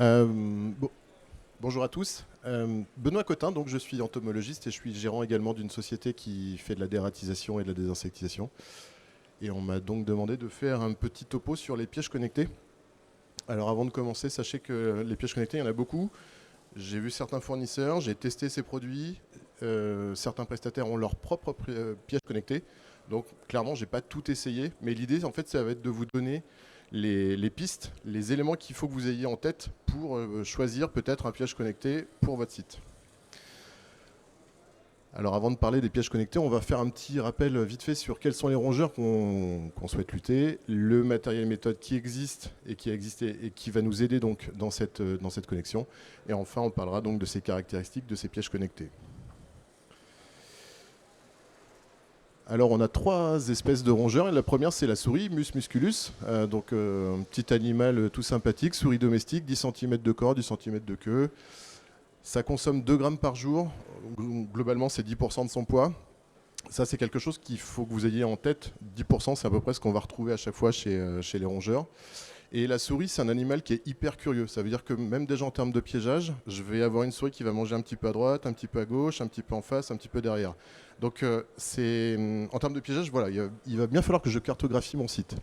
Bon, bonjour à tous. Benoît Cotin, donc je suis entomologiste et je suis gérant également d'une société qui fait de la dératisation et de la désinsectisation. Et on m'a donc demandé de faire un petit topo sur les pièges connectés. Alors avant de commencer, sachez que les pièges connectés, il y en a beaucoup. J'ai vu certains fournisseurs, j'ai testé ces produits. Certains prestataires ont leurs propres pièges connectés. Donc clairement, je n'ai pas tout essayé. Mais l'idée, en fait, ça va être de vous donner les pistes, les éléments qu'il faut que vous ayez en tête pour choisir peut-être un piège connecté pour votre site. Alors avant de parler des pièges connectés, on va faire un petit rappel vite fait sur quels sont les rongeurs qu'on souhaite lutter, le matériel méthode qui existe et qui a existé et qui va nous aider donc dans cette connexion. Et enfin, on parlera donc de ces caractéristiques de ces pièges connectés. Alors on a trois espèces de rongeurs. Et la première c'est la souris, Mus musculus, donc un petit animal tout sympathique, souris domestique, 10 cm de corps, 10 cm de queue. Ça consomme 2 grammes par jour, globalement c'est 10% de son poids. Ça c'est quelque chose qu'il faut que vous ayez en tête, 10% c'est à peu près ce qu'on va retrouver à chaque fois chez les rongeurs. Et la souris, c'est un animal qui est hyper curieux. Ça veut dire que même déjà en termes de piégeage, je vais avoir une souris qui va manger un petit peu à droite, un petit peu à gauche, un petit peu en face, un petit peu derrière. Donc en termes de piégeage, voilà, il va bien falloir que je cartographie mon site.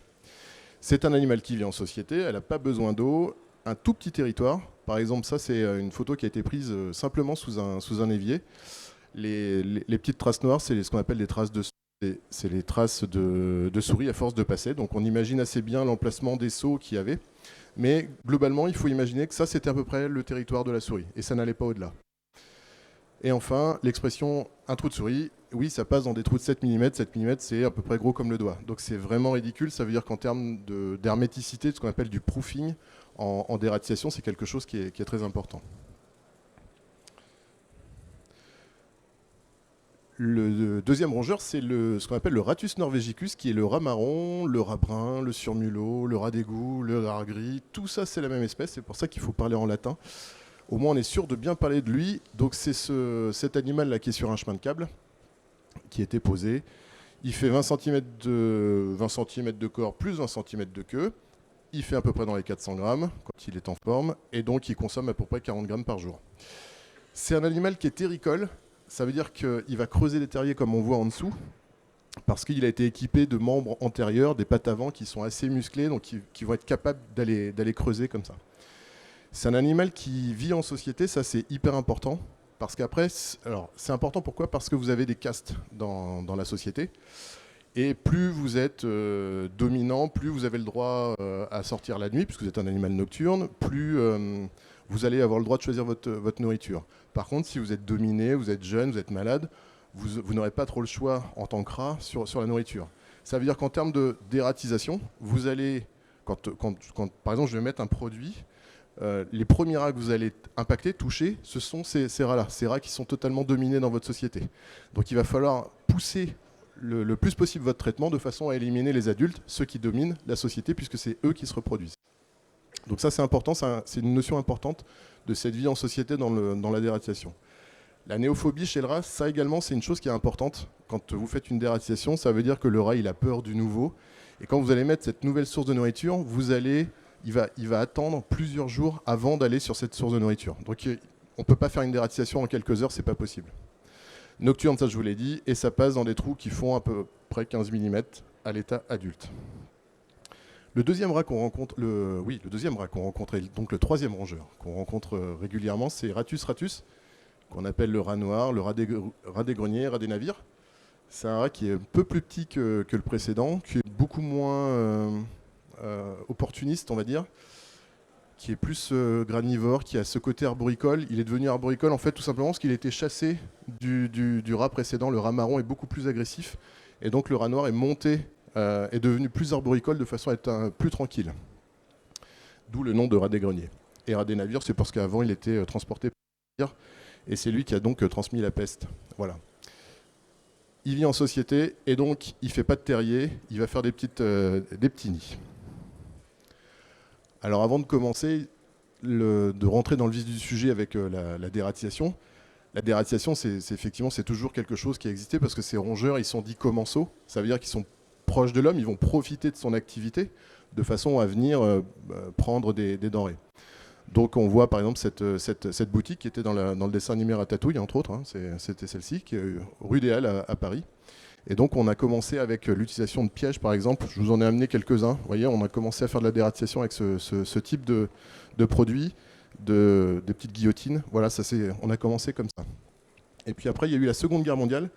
C'est un animal qui vit en société, elle n'a pas besoin d'eau, un tout petit territoire. Par exemple, ça c'est une photo qui a été prise simplement sous un évier. Les petites traces noires, c'est ce qu'on appelle des traces de c'est les traces de souris à force de passer. Donc on imagine assez bien l'emplacement des seaux qu'il y avait. Mais globalement, il faut imaginer que ça, c'était à peu près le territoire de la souris. Et ça n'allait pas au-delà. Et enfin, l'expression un trou de souris, oui, ça passe dans des trous de 7 mm. 7 mm, c'est à peu près gros comme le doigt. Donc c'est vraiment ridicule. Ça veut dire qu'en termes d'herméticité, de ce qu'on appelle du proofing en dératisation, c'est quelque chose qui est très important. Le deuxième rongeur, c'est ce qu'on appelle le Rattus norvegicus, qui est le rat marron, le rat brun, le surmulot, le rat d'égout, le rat gris. Tout ça, c'est la même espèce. C'est pour ça qu'il faut parler en latin. Au moins, on est sûr de bien parler de lui. Donc, c'est cet animal-là qui est sur un chemin de câble, qui était posé. Il fait 20 cm de corps plus 20 cm de queue. Il fait à peu près dans les 400 grammes quand il est en forme. Et donc, il consomme à peu près 40 grammes par jour. C'est un animal qui est terricole. Ça veut dire qu'il va creuser les terriers comme on voit en dessous, parce qu'il a été équipé de membres antérieurs, des pattes avant qui sont assez musclées, donc qui vont être capables d'aller creuser comme ça. C'est un animal qui vit en société, ça c'est hyper important, parce qu'après, alors c'est important pourquoi ? Parce que vous avez des castes dans la société, et plus vous êtes dominant, plus vous avez le droit à sortir la nuit, puisque vous êtes un animal nocturne, plus vous allez avoir le droit de choisir votre nourriture. Par contre, si vous êtes dominé, vous êtes jeune, vous êtes malade, vous n'aurez pas trop le choix en tant que rat sur la nourriture. Ça veut dire qu'en termes de dératisation, vous allez, quand, par exemple je vais mettre un produit, les premiers rats que vous allez impacter, toucher, ce sont ces rats-là, ces rats qui sont totalement dominés dans votre société. Donc il va falloir pousser le plus possible votre traitement de façon à éliminer les adultes, ceux qui dominent la société, puisque c'est eux qui se reproduisent. Donc ça c'est important, c'est une notion importante de cette vie en société dans la dératisation. La néophobie chez le rat, ça également c'est une chose qui est importante. Quand vous faites une dératisation, ça veut dire que le rat il a peur du nouveau. Et quand vous allez mettre cette nouvelle source de nourriture, il va attendre plusieurs jours avant d'aller sur cette source de nourriture. Donc on ne peut pas faire une dératisation en quelques heures, c'est pas possible. Nocturne, ça je vous l'ai dit, et ça passe dans des trous qui font à peu près 15 mm à l'état adulte. Le deuxième rat qu'on rencontre, et donc le troisième rongeur qu'on rencontre régulièrement, c'est Rattus ratus, qu'on appelle le rat noir, le rat des greniers, rat des navires. C'est un rat qui est un peu plus petit que le précédent, qui est beaucoup moins opportuniste, on va dire, qui est plus granivore, qui a ce côté arboricole. Il est devenu arboricole en fait tout simplement parce qu'il a été chassé du rat précédent. Le rat marron est beaucoup plus agressif, et donc le rat noir est monté, est devenu plus arboricole de façon à être plus tranquille. D'où le nom de rat des greniers. Et rat des navires, c'est parce qu'avant il était transporté par les navires, et c'est lui qui a donc transmis la peste. Voilà. Il vit en société, et donc il ne fait pas de terrier, il va faire des petits nids. Alors avant de commencer, de rentrer dans le vif du sujet avec la dératisation, c'est toujours quelque chose qui a existé parce que ces rongeurs, ils sont dits commensaux. Ça veut dire qu'ils sont proches de l'homme, ils vont profiter de son activité de façon à venir prendre des denrées. Donc on voit par exemple cette boutique qui était dans le dessin animé Ratatouille, entre autres, hein, c'était celle-ci, qui est rue des Halles à Paris. Et donc on a commencé avec l'utilisation de pièges par exemple, je vous en ai amené quelques-uns, vous voyez, on a commencé à faire de la dératisation avec ce type de produits, des petites guillotines, voilà, on a commencé comme ça. Et puis après il y a eu la Seconde Guerre mondiale,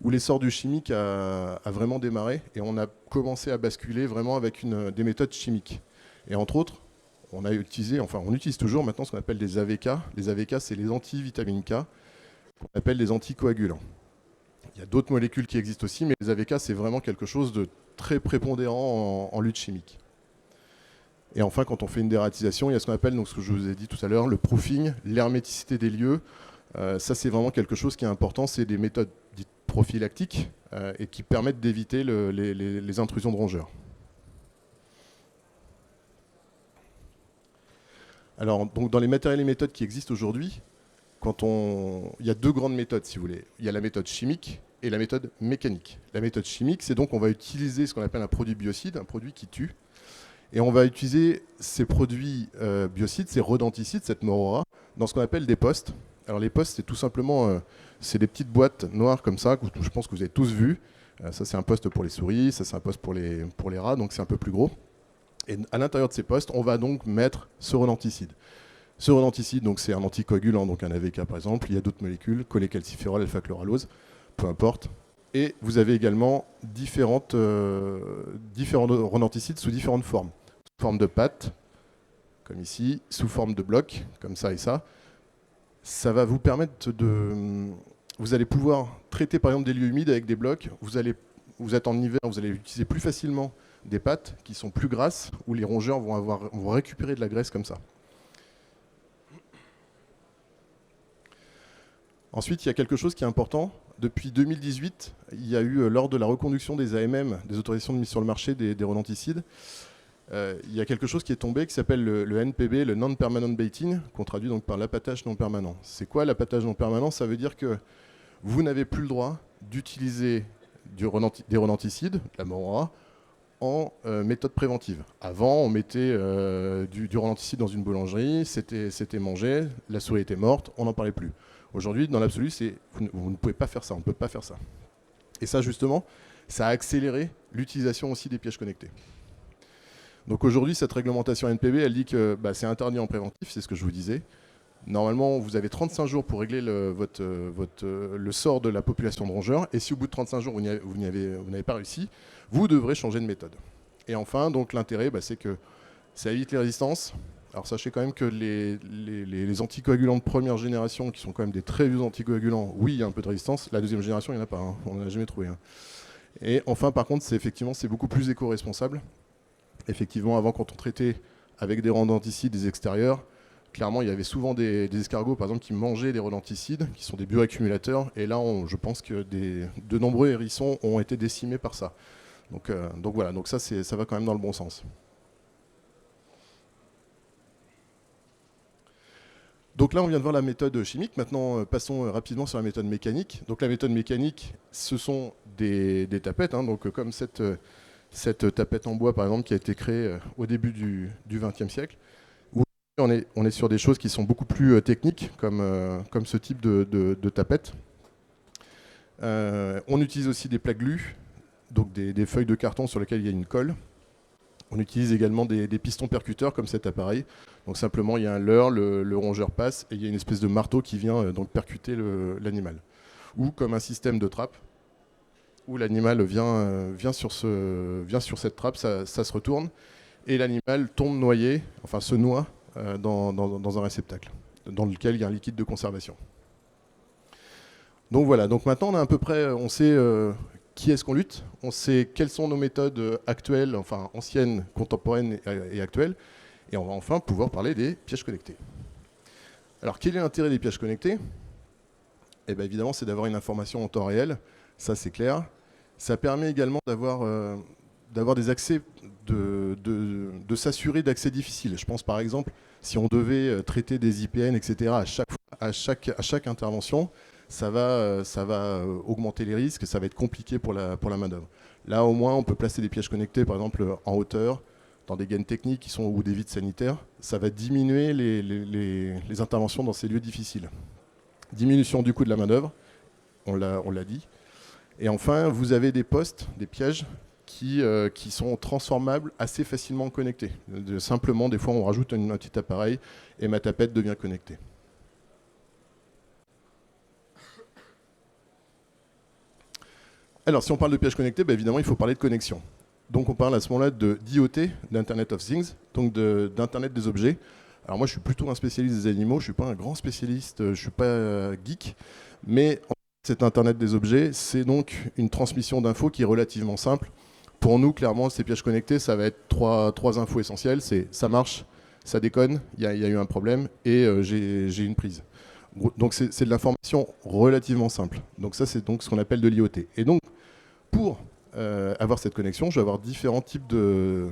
où l'essor du chimique a vraiment démarré, et on a commencé à basculer vraiment avec des méthodes chimiques. Et entre autres, on utilise toujours maintenant ce qu'on appelle des AVK. Les AVK, c'est les antivitamines K, qu'on appelle des anticoagulants. Il y a d'autres molécules qui existent aussi, mais les AVK, c'est vraiment quelque chose de très prépondérant en lutte chimique. Et enfin, quand on fait une dératisation, il y a ce qu'on appelle, donc, ce que je vous ai dit tout à l'heure, le proofing, l'herméticité des lieux. Ça, c'est vraiment quelque chose qui est important. C'est des méthodes dites prophylactiques et qui permettent d'éviter les intrusions de rongeurs. Alors, donc, dans les matériels et méthodes qui existent aujourd'hui, il y a deux grandes méthodes, si vous voulez. Il y a la méthode chimique et la méthode mécanique. La méthode chimique, c'est donc on va utiliser ce qu'on appelle un produit biocide, un produit qui tue. Et on va utiliser ces produits biocides, ces rodenticides, cette morora, dans ce qu'on appelle des postes. Alors les postes, c'est tout simplement c'est des petites boîtes noires comme ça, que je pense que vous avez tous vu. Ça, c'est un poste pour les souris, ça, c'est un poste pour les rats, donc c'est un peu plus gros. Et à l'intérieur de ces postes, on va donc mettre ce rodenticide. Ce rodenticide, donc c'est un anticoagulant, donc un AVK par exemple. Il y a d'autres molécules, cholécalciférol, alpha-chloralose, peu importe. Et vous avez également différents rodenticides sous différentes formes. Sous forme de pâte, comme ici, sous forme de bloc, comme ça et ça. Ça va vous permettre vous allez pouvoir traiter par exemple des lieux humides avec des blocs. Vous êtes en hiver, vous allez utiliser plus facilement des pâtes qui sont plus grasses, où les rongeurs vont récupérer de la graisse comme ça. Ensuite, il y a quelque chose qui est important. Depuis 2018, il y a eu, lors de la reconduction des AMM, des autorisations de mise sur le marché des rodenticides, il y a quelque chose qui est tombé qui s'appelle le NPB, le Non-Permanent Baiting, qu'on traduit donc par l'appâtage non permanent. C'est quoi l'appâtage non permanent? Ça veut dire que vous n'avez plus le droit d'utiliser des rodenticides, la morora, en méthode préventive. Avant, on mettait du rodenticide dans une boulangerie, c'était mangé, la souris était morte, on n'en parlait plus. Aujourd'hui, dans l'absolu, vous ne pouvez pas faire ça, on ne peut pas faire ça. Et ça, justement, ça a accéléré l'utilisation aussi des pièges connectés. Donc aujourd'hui, cette réglementation NPB, elle dit que c'est interdit en préventif, c'est ce que je vous disais. Normalement, vous avez 35 jours pour régler le sort de la population de rongeurs. Et si au bout de 35 jours, vous n'avez pas réussi, vous devrez changer de méthode. Et enfin, donc l'intérêt, c'est que ça évite les résistances. Alors sachez quand même que les anticoagulants de première génération, qui sont quand même des très vieux anticoagulants, oui, il y a un peu de résistance. La deuxième génération, il n'y en a pas. Hein. On n'en a jamais trouvé. Hein. Et enfin, par contre, c'est beaucoup plus éco-responsable. Effectivement, avant, quand on traitait avec des rodenticides des extérieurs, clairement, il y avait souvent des escargots, par exemple, qui mangeaient des rodenticides, qui sont des bioaccumulateurs. Et là, je pense que de nombreux hérissons ont été décimés par ça. Donc voilà, donc ça va quand même dans le bon sens. Donc là, on vient de voir la méthode chimique. Maintenant, passons rapidement sur la méthode mécanique. Donc la méthode mécanique, ce sont des tapettes. Hein, donc comme cette tapette en bois, par exemple, qui a été créée au début du XXe siècle. Où on est sur des choses qui sont beaucoup plus techniques, comme ce type de tapette. On utilise aussi des plaques glu, donc des feuilles de carton sur lesquelles il y a une colle. On utilise également des pistons percuteurs comme cet appareil. Donc simplement, il y a un leurre, le rongeur passe et il y a une espèce de marteau qui vient donc percuter l'animal. Ou comme un système de trappe, où l'animal vient sur cette trappe, ça se retourne et l'animal tombe noyé, enfin se noie dans un réceptacle dans lequel il y a un liquide de conservation. Donc voilà, donc maintenant on a à peu près, on sait qui est-ce qu'on lutte, on sait quelles sont nos méthodes actuelles, enfin anciennes, contemporaines et actuelles, et on va enfin pouvoir parler des pièges connectés. Alors quel est l'intérêt des pièges connectés? Eh bien évidemment, c'est d'avoir une information en temps réel, ça c'est clair. Ça permet également d'avoir des accès, de s'assurer d'accès difficiles. Je pense par exemple, si on devait traiter des IPN, etc., à chaque intervention, ça va augmenter les risques, ça va être compliqué pour la main-d'œuvre. Là, au moins, on peut placer des pièges connectés, par exemple, en hauteur, dans des gaines techniques ou des vides sanitaires, ça va diminuer les interventions dans ces lieux difficiles. Diminution du coût de la main-d'œuvre, on l'a dit. Et enfin, vous avez des postes, des pièges, qui sont transformables assez facilement connectés. Simplement, des fois, on rajoute un petit appareil et ma tapette devient connectée. Alors, si on parle de pièges connectés, évidemment, il faut parler de connexion. Donc, on parle à ce moment-là d'IoT, d'Internet of Things, donc d'Internet des objets. Alors, moi, je suis plutôt un spécialiste des animaux, je ne suis pas un grand spécialiste, je ne suis pas geek, mais cet Internet des objets, c'est donc une transmission d'infos qui est relativement simple. Pour nous, clairement, ces pièges connectés, ça va être trois infos essentielles. C'est ça marche, ça déconne, il y a eu un problème et j'ai une prise. Donc c'est de l'information relativement simple. Donc ça, c'est donc ce qu'on appelle de l'IoT. Et donc, pour avoir cette connexion, je vais avoir différents types de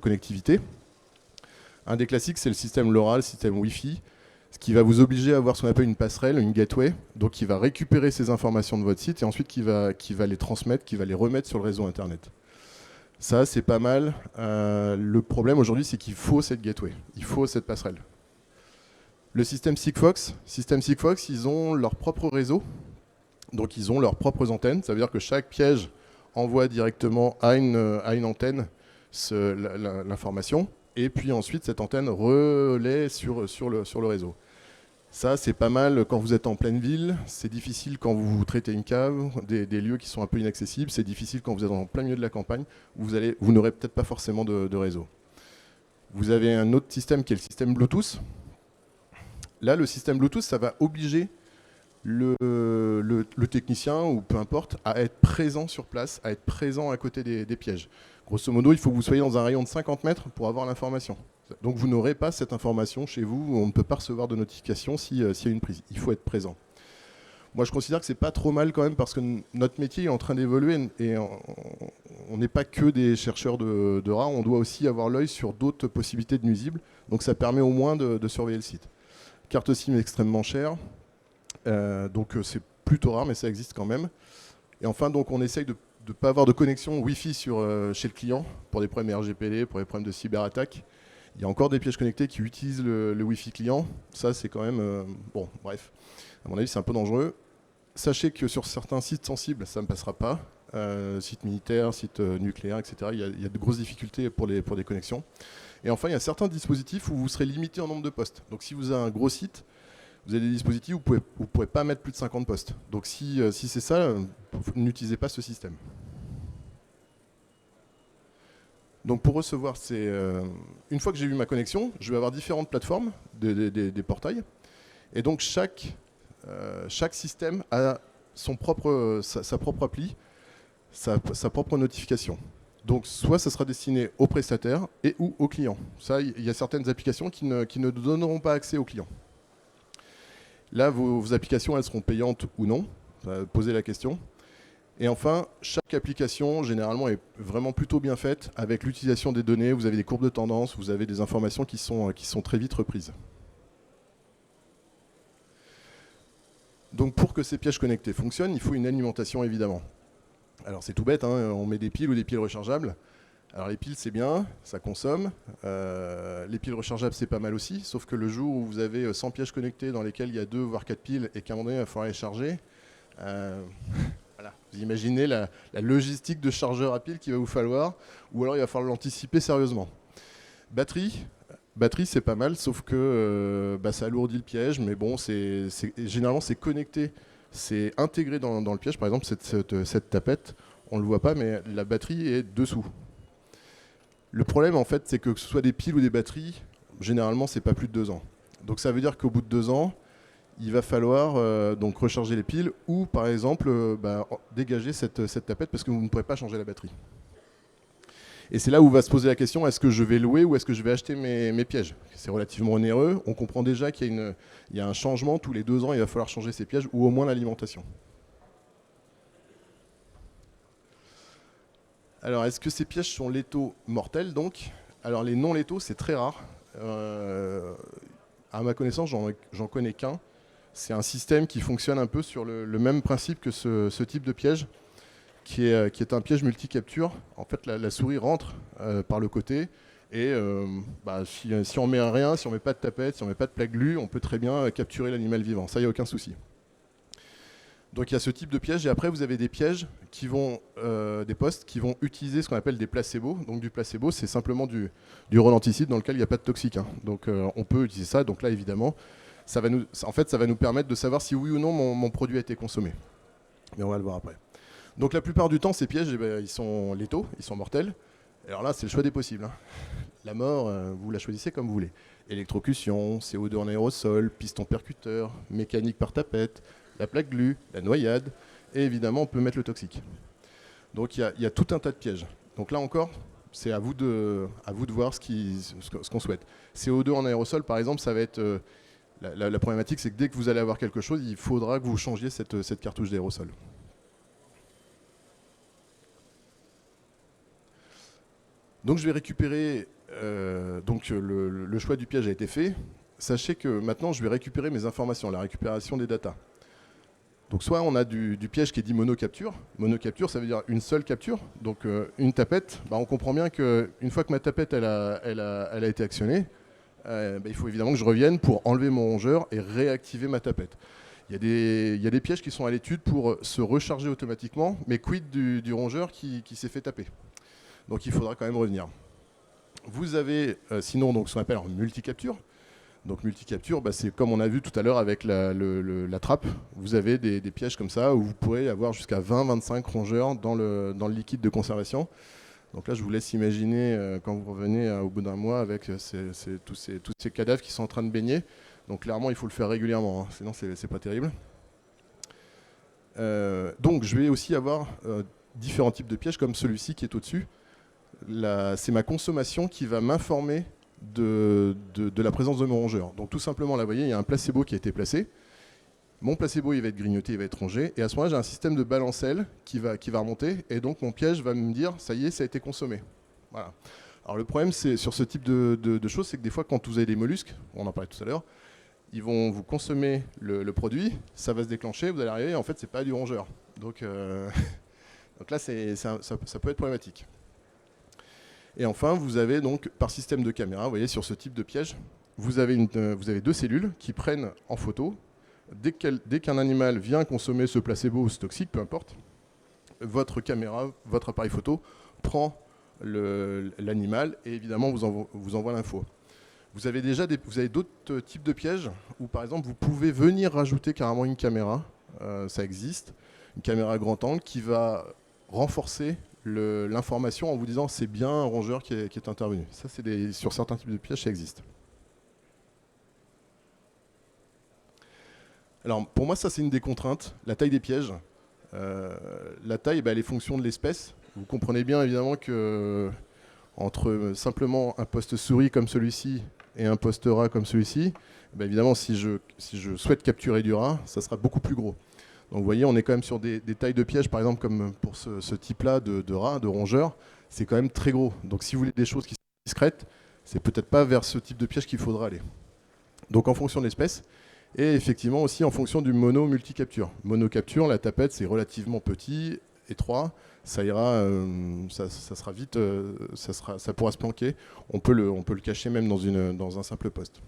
connectivité. Un des classiques, c'est le système LoRa, le système Wi-Fi, ce qui va vous obliger à avoir ce qu'on appelle une passerelle, une gateway, donc qui va récupérer ces informations de votre site et ensuite qui va les transmettre, qui va les remettre sur le réseau Internet. Ça, c'est pas mal. Le problème aujourd'hui, c'est qu'il faut cette gateway, il faut cette passerelle. Le système Sigfox, ils ont leur propre réseau, donc ils ont leurs propres antennes. Ça veut dire que chaque piège envoie directement à une antenne l'information. Et puis ensuite, cette antenne relaie sur le réseau. Ça, c'est pas mal quand vous êtes en pleine ville. C'est difficile quand vous traitez une cave, des lieux qui sont un peu inaccessibles. C'est difficile quand vous êtes en plein milieu de la campagne, où vous n'aurez peut-être pas forcément de réseau. Vous avez un autre système qui est le système Bluetooth. Là, le système Bluetooth, ça va obliger le technicien, ou peu importe, à être présent sur place, à être présent à côté des pièges. Grosso modo, il faut que vous soyez dans un rayon de 50 mètres pour avoir l'information. Donc vous n'aurez pas cette information chez vous, on ne peut pas recevoir de notification s'il y a une prise. Il faut être présent. Moi, je considère que c'est pas trop mal quand même, parce que notre métier est en train d'évoluer et on n'est pas que des chercheurs de rats, on doit aussi avoir l'œil sur d'autres possibilités de nuisibles. Donc ça permet au moins de surveiller le site. Carte SIM extrêmement chère, donc c'est plutôt rare, mais ça existe quand même. Et enfin, donc on essaye de ne pas avoir de connexion Wi-Fi chez le client pour des problèmes RGPD, pour des problèmes de cyberattaque. Il y a encore des pièges connectés qui utilisent le Wi-Fi client. Ça, c'est quand même... bon, bref. À mon avis, c'est un peu dangereux. Sachez que sur certains sites sensibles, ça ne passera pas. Sites militaires, sites nucléaires, etc. Il y a de grosses difficultés pour des connexions. Et enfin, il y a certains dispositifs où vous serez limité en nombre de postes. Donc si vous avez un gros site, vous avez des dispositifs où vous ne pourrez pas mettre plus de 50 postes. Donc si c'est ça, n'utilisez pas ce système. Donc pour recevoir une fois que j'ai eu ma connexion, je vais avoir différentes plateformes, des portails. Et donc chaque système a sa propre appli, sa propre notification. Donc soit ça sera destiné aux prestataires et ou aux clients. Ça, il y a certaines applications qui ne donneront pas accès aux clients. Là, vos applications, elles seront payantes ou non. Posez la question. Et enfin, chaque application, généralement, est vraiment plutôt bien faite avec l'utilisation des données. Vous avez des courbes de tendance, vous avez des informations qui sont très vite reprises. Donc pour que ces pièges connectés fonctionnent, il faut une alimentation, évidemment. Alors c'est tout bête, hein, on met des piles ou des piles rechargeables. Alors les piles, c'est bien, ça consomme. Les piles rechargeables, c'est pas mal aussi, sauf que le jour où vous avez 100 pièges connectés dans lesquels il y a 2 voire 4 piles et qu'à un moment donné, il va falloir les charger, voilà. Vous imaginez la logistique de chargeur à piles qu'il va vous falloir, ou alors il va falloir l'anticiper sérieusement. Batterie, c'est pas mal, sauf que ça alourdit le piège, mais bon, généralement c'est connecté, c'est intégré dans le piège. Par exemple, cette tapette, on ne le voit pas, mais la batterie est dessous. Le problème, en fait, c'est que ce soit des piles ou des batteries, généralement, c'est pas plus de 2 ans. Donc ça veut dire qu'au bout de 2 ans, il va falloir donc recharger les piles ou, par exemple, dégager cette tapette parce que vous ne pourrez pas changer la batterie. Et c'est là où va se poser la question, est-ce que je vais louer ou est-ce que je vais acheter mes pièges? C'est relativement onéreux. On comprend déjà qu'il y a un changement. Tous les 2 ans, il va falloir changer ces pièges ou au moins l'alimentation. Alors, est-ce que ces pièges sont létaux mortels donc? Alors, les non létaux, c'est très rare. À ma connaissance, j'en connais qu'un. C'est un système qui fonctionne un peu sur le même principe que ce type de piège, qui est un piège multi-capture. En fait, la souris rentre par le côté. Et si on met rien, si on met pas de tapette, si on met pas de plaque glu, on peut très bien capturer l'animal vivant. Ça, il n'y a aucun souci. Donc il y a ce type de piège. Et après, vous avez des pièges qui vont, des postes qui vont utiliser ce qu'on appelle des placebos. Donc du placebo, c'est simplement du rodenticide dans lequel il n'y a pas de toxique. Hein. Donc on peut utiliser ça. Donc là, évidemment, ça va nous permettre de savoir si oui ou non mon produit a été consommé. Mais on va le voir après. Donc la plupart du temps, ces pièges, ils sont létaux, ils sont mortels. Alors là, c'est le choix des possibles. Hein. La mort, vous la choisissez comme vous voulez. Électrocution, CO2 en aérosol, piston percuteur, mécanique par tapette, la plaque glu, la noyade, et évidemment, on peut mettre le toxique. Donc il y a tout un tas de pièges. Donc là encore, c'est à vous de voir ce qu'on souhaite. CO2 en aérosol, par exemple, ça va être... la problématique, c'est que dès que vous allez avoir quelque chose, il faudra que vous changiez cette cartouche d'aérosol. Donc je vais récupérer, le choix du piège a été fait. Sachez que maintenant je vais récupérer mes informations, la récupération des datas. Donc soit on a du piège qui est dit monocapture. Monocapture, ça veut dire une seule capture. Donc une tapette, on comprend bien qu'une fois que ma tapette elle a été actionnée, il faut évidemment que je revienne pour enlever mon rongeur et réactiver ma tapette. Il y a des pièges qui sont à l'étude pour se recharger automatiquement, mais quid du rongeur qui s'est fait taper. Donc il faudra quand même revenir. Vous avez sinon donc, ce qu'on appelle en multicapture. Donc multicapture, c'est comme on a vu tout à l'heure avec la trappe. Vous avez des pièges comme ça où vous pourrez avoir jusqu'à 20-25 rongeurs dans le liquide de conservation. Donc là, je vous laisse imaginer quand vous revenez au bout d'un mois avec tous ces cadavres qui sont en train de baigner. Donc clairement, il faut le faire régulièrement, hein, sinon c'est pas terrible. Donc je vais aussi avoir différents types de pièges comme celui-ci qui est au-dessus. C'est ma consommation qui va m'informer de la présence de mon rongeur. Donc tout simplement, là, vous voyez, il y a un placebo qui a été placé. Mon placebo, il va être grignoté, il va être rongé. Et à ce moment-là, j'ai un système de balancelle qui va remonter. Et donc mon piège va me dire, ça y est, ça a été consommé. Voilà. Alors le problème, c'est sur ce type de choses, c'est que des fois, quand vous avez des mollusques, on en parlait tout à l'heure, ils vont vous consommer le produit, ça va se déclencher, vous allez arriver, en fait, c'est pas du rongeur. Donc là, ça peut être problématique. Et enfin, vous avez donc, par système de caméra, vous voyez, sur ce type de piège, vous avez deux cellules qui prennent en photo. Dès qu'un animal vient consommer ce placebo ou ce toxique, peu importe, votre caméra, votre appareil photo prend l'animal et évidemment vous envoie l'info. Vous avez d'autres types de pièges où, par exemple, vous pouvez venir rajouter carrément une caméra, ça existe, une caméra grand angle qui va renforcer l'information en vous disant c'est bien un rongeur qui est intervenu. Ça, sur certains types de pièges, ça existe. Alors, pour moi, ça, c'est une des contraintes, la taille des pièges. La taille, elle est fonction de l'espèce. Vous comprenez bien, évidemment, que entre simplement un poste souris comme celui-ci et un poste rat comme celui-ci, évidemment, si je souhaite capturer du rat, ça sera beaucoup plus gros. Donc vous voyez, on est quand même sur des tailles de pièges, par exemple, comme pour ce type-là de rat, de rongeur, c'est quand même très gros. Donc si vous voulez des choses qui sont discrètes, c'est peut-être pas vers ce type de piège qu'il faudra aller. Donc en fonction de l'espèce, et effectivement aussi en fonction du mono-multicapture. Monocapture, la tapette, c'est relativement petit, étroit, ça ira, ça sera vite, ça pourra se planquer. On peut le cacher même dans un simple poste.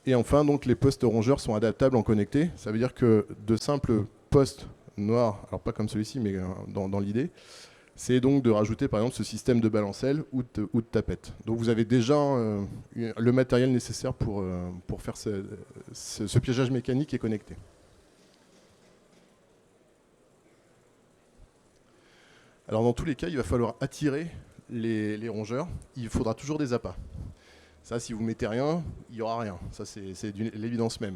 Et enfin, donc, les postes rongeurs sont adaptables en connecté. Ça veut dire que de simples postes noirs, alors pas comme celui-ci, mais dans l'idée, c'est donc de rajouter par exemple ce système de balancelle ou de tapette. Donc vous avez déjà le matériel nécessaire pour faire ce piégeage mécanique et connecté. Alors dans tous les cas, il va falloir attirer les rongeurs. Il faudra toujours des appâts. Ça, si vous mettez rien, il n'y aura rien. Ça, c'est l'évidence même.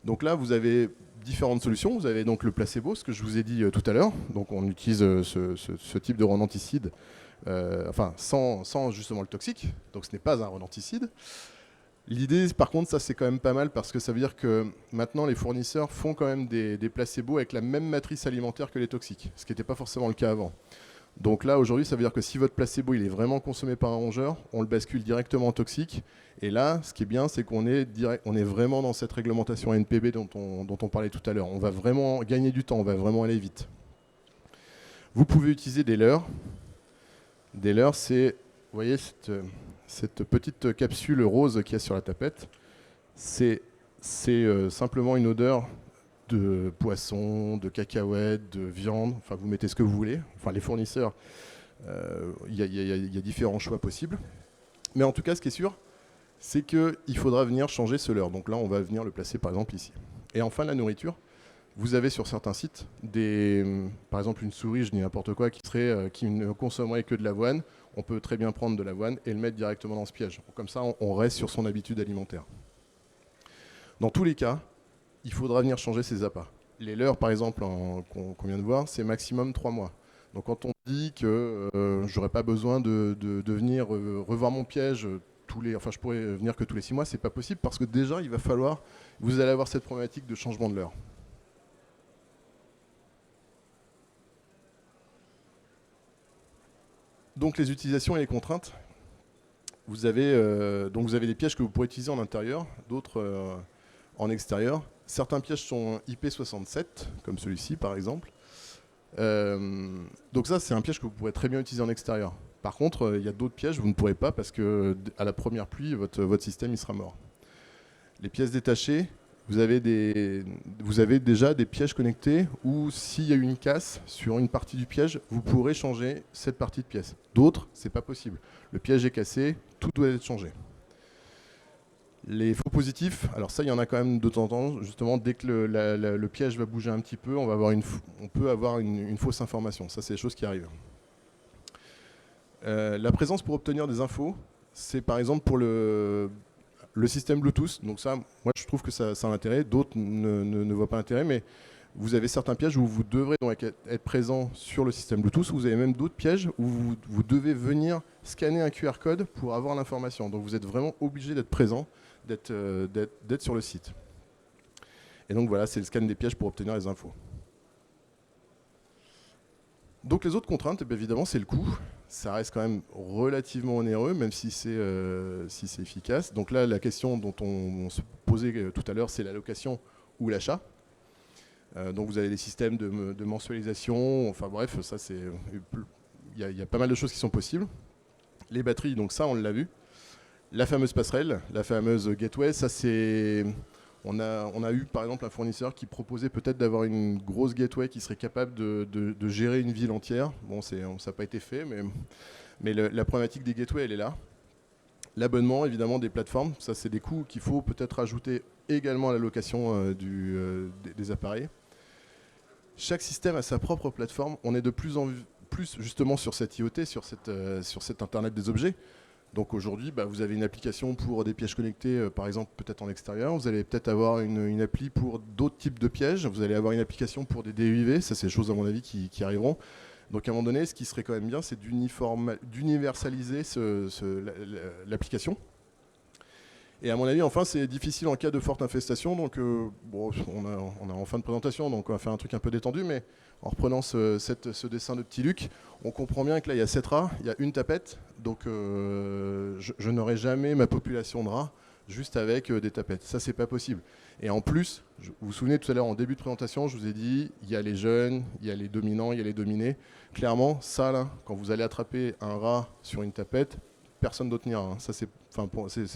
Donc là, vous avez différentes solutions. Vous avez donc le placebo, ce que je vous ai dit tout à l'heure. Donc on utilise ce type de rodenticide, sans justement le toxique. Donc ce n'est pas un rodenticide. L'idée, par contre, ça c'est quand même pas mal parce que ça veut dire que maintenant les fournisseurs font quand même des placebos avec la même matrice alimentaire que les toxiques, ce qui n'était pas forcément le cas avant. Donc là, aujourd'hui, ça veut dire que si votre placebo il est vraiment consommé par un rongeur, on le bascule directement en toxique. Et là, ce qui est bien, c'est qu'on est vraiment dans cette réglementation NPB dont on parlait tout à l'heure. On va vraiment gagner du temps, on va vraiment aller vite. Vous pouvez utiliser des leurres. Des leurres, c'est, vous voyez, cette petite capsule rose qu'il y a sur la tapette. C'est simplement une odeur de poisson, de cacahuètes, de viande. Enfin, vous mettez ce que vous voulez. Enfin, les fournisseurs, il y a différents choix possibles. Mais en tout cas, ce qui est sûr, c'est qu'il faudra venir changer ce leurre. Donc là, on va venir le placer, par exemple, ici. Et enfin, la nourriture. Vous avez sur certains sites, par exemple une souris, je dis n'importe quoi, qui ne consommerait que de l'avoine. On peut très bien prendre de l'avoine et le mettre directement dans ce piège. Comme ça, on reste sur son habitude alimentaire. Dans tous les cas, il faudra venir changer ses appâts. Les leurres, par exemple, qu'on vient de voir, c'est maximum 3 mois. Donc quand on dit que je n'aurais pas besoin de venir revoir mon piège je pourrais venir que tous les 6 mois, c'est pas possible parce que déjà, vous allez avoir cette problématique de changement de leurre. Donc les utilisations et les contraintes. Vous avez des pièges que vous pourrez utiliser en intérieur, d'autres en extérieur. Certains pièges sont IP67, comme celui-ci par exemple. Donc ça, c'est un piège que vous pourrez très bien utiliser en extérieur. Par contre, il y a d'autres pièges que vous ne pourrez pas parce que à la première pluie, votre système il sera mort. Les pièces détachées, vous avez déjà des pièges connectés où s'il y a eu une casse sur une partie du piège, vous pourrez changer cette partie de pièce. D'autres, c'est pas possible. Le piège est cassé, tout doit être changé. Les faux positifs, alors ça, il y en a quand même de temps en temps. Justement, dès que le piège va bouger un petit peu, on peut avoir une fausse information. Ça, c'est des choses qui arrivent. La présence pour obtenir des infos, c'est par exemple pour le système Bluetooth. Donc ça, moi, je trouve que ça a intérêt. D'autres ne voient pas l'intérêt, mais vous avez certains pièges où vous devrez donc être présent sur le système Bluetooth. Vous avez même d'autres pièges où vous devez venir scanner un QR code pour avoir l'information. Donc vous êtes vraiment obligé d'être présent, d'être sur le site. Et donc voilà, c'est le scan des pièges pour obtenir les infos. Donc les autres contraintes, évidemment, c'est le coût. Ça reste quand même relativement onéreux, même si c'est efficace. Donc là, la question dont on se posait tout à l'heure, c'est la location ou l'achat. Donc vous avez des systèmes de mensualisation. Enfin bref, ça c'est, il y a pas mal de choses qui sont possibles. Les batteries, donc ça, on l'a vu. La fameuse passerelle, la fameuse gateway, ça c'est... On a eu par exemple un fournisseur qui proposait peut-être d'avoir une grosse gateway qui serait capable de gérer une ville entière. Bon, ça n'a pas été fait, mais la problématique des gateways, elle est là. L'abonnement, évidemment, des plateformes, ça c'est des coûts qu'il faut peut-être ajouter également à la location des appareils. Chaque système a sa propre plateforme. On est de plus en plus justement sur cette IoT, sur cet Internet des objets. Donc aujourd'hui, vous avez une application pour des pièges connectés, par exemple peut-être en extérieur. Vous allez peut-être avoir une appli pour d'autres types de pièges. Vous allez avoir une application pour des DUV. Ça, c'est des choses à mon avis qui arriveront. Donc à un moment donné, ce qui serait quand même bien, c'est d'universaliser l'application. Et à mon avis, enfin, c'est difficile en cas de forte infestation. Donc bon, on a en fin de présentation, donc on va faire un truc un peu détendu, mais en reprenant ce dessin de petit Luc, on comprend bien que là, il y a 7 rats, il y a une tapette, donc je n'aurai jamais ma population de rats juste avec des tapettes. Ça, c'est pas possible. Et en plus, vous vous souvenez tout à l'heure, en début de présentation, je vous ai dit, il y a les jeunes, il y a les dominants, il y a les dominés. Clairement, ça, là, quand vous allez attraper un rat sur une tapette, personne d'autre n'ira. Hein. Ça, c'est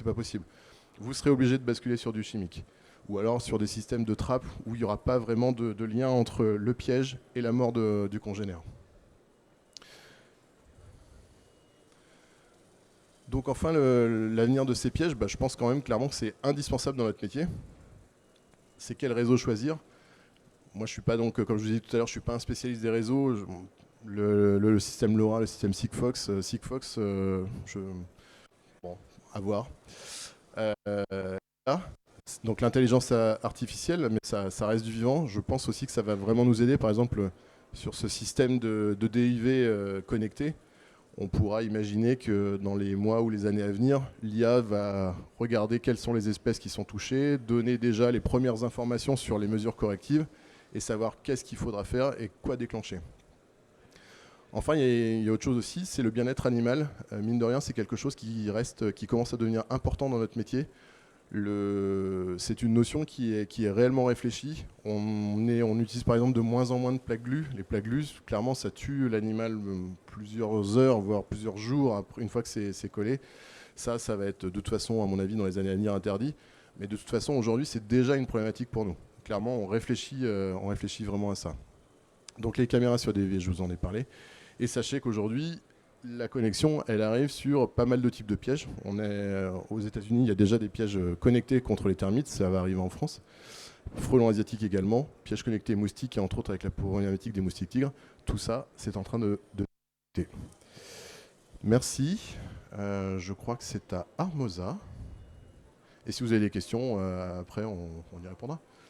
pas possible. Vous serez obligé de basculer sur du chimique. Ou alors sur des systèmes de trappe où il n'y aura pas vraiment de lien entre le piège et la mort du congénère. Donc enfin, l'avenir de ces pièges, je pense quand même clairement que c'est indispensable dans notre métier. C'est quel réseau choisir? Moi, je suis pas donc, comme je vous ai dit tout à l'heure, je suis pas un spécialiste des réseaux. Le système LoRa, le système Sigfox, bon, à voir. Donc l'intelligence artificielle, mais ça reste du vivant. Je pense aussi que ça va vraiment nous aider, par exemple, sur ce système de DIV connecté. On pourra imaginer que dans les mois ou les années à venir, l'IA va regarder quelles sont les espèces qui sont touchées, donner déjà les premières informations sur les mesures correctives et savoir qu'est-ce qu'il faudra faire et quoi déclencher. Enfin, il y a autre chose aussi, c'est le bien-être animal. Mine de rien, c'est quelque chose qui commence à devenir important dans notre métier. C'est une notion qui est réellement réfléchie. On utilise par exemple de moins en moins de plaques glu. Les plaques glu, clairement, ça tue l'animal plusieurs heures, voire plusieurs jours après, une fois que c'est collé. Ça va être de toute façon, à mon avis, dans les années à venir interdit. Mais de toute façon, aujourd'hui, c'est déjà une problématique pour nous. Clairement, on réfléchit vraiment à ça. Donc les caméras sur DV, je vous en ai parlé. Et sachez qu'aujourd'hui, la connexion, elle arrive sur pas mal de types de pièges. Aux États-Unis, il y a déjà des pièges connectés contre les termites, ça va arriver en France. Frelons asiatiques également, pièges connectés moustiques, et entre autres avec la problématique des moustiques tigres. Tout ça, c'est en train de. Merci. Je crois que c'est à Armosa. Et si vous avez des questions, après, on y répondra.